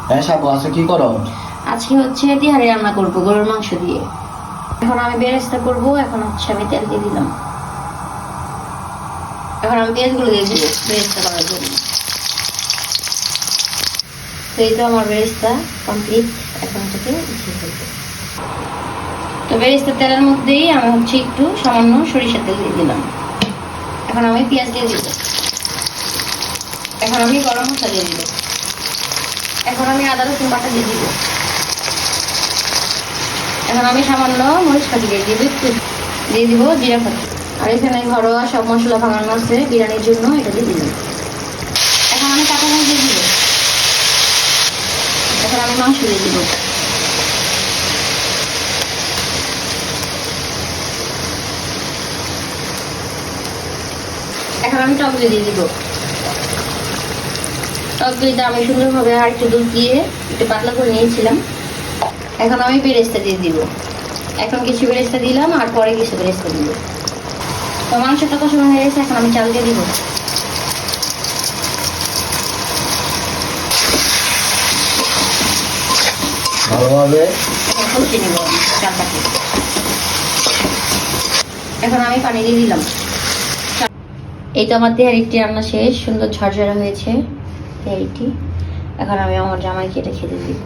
হ্যাঁ সাবু, আজকে কি করো? আজকে হচ্ছে তিহারি রান্না করবো গরুর মাংস দিয়ে। এখন আমি বেরেস্তা করবো। এখন হচ্ছে আমি তেল দিয়ে দিলাম। এখন আমি পেঁয়াজগুলো দিয়ে দিব বেরেস্তা করার জন্য। তো এই তো আমার বেরেস্তা কমপ্লিট। এখন থেকে তো বেরেস্তা তেলের মধ্যেই আমি হচ্ছে একটু সামান্য সরিষার তেল দিয়ে দিলাম। এখন আমি পেঁয়াজ দিয়ে দিব। এখন আমি গরম মশলা দিয়ে দিব। এখন আমি আদা রসুন বাটা দিয়ে দিব। এখন আমি সামান্য মরিচ ফাঁকি দিয়ে দিব, একটু দিয়ে দিব জিরা ফাঁকি। আর এখানে ঘরোয়া সব মশলা ভাঙানো আছে বিরিয়ানির জন্য, এটা দিয়ে দিলাম। এখন আমি কাঁচা মরিচ দিয়ে দিব। এখন আমি মাংস দিয়ে দিব। এখন আমি টক দই দিয়ে দিব। টক দইটা আমি সুন্দরভাবে আর একটু দুধ দিয়ে একটু পাতলা করে নিয়েছিলাম। এখন আমি বেরেস্তা দিয়ে দিব। এখন কিছু বেরেস্তা দিলাম আর পরে কিছু বেরেস্তা দিব। তো মাংসটা কষানো হয়ে গেছে। এখন আমি চাল দিয়ে দিব। ভালোভাবে কষিয়ে নিব চালটাকে। এখন আমি পানি দিয়ে দিলাম। এই তো আমার তেহারিটি রান্না শেষ, সুন্দর ঝরঝরা হয়েছে তেহারিটি। এখন আমি আমার জামাইকে এটা খেতে দিব।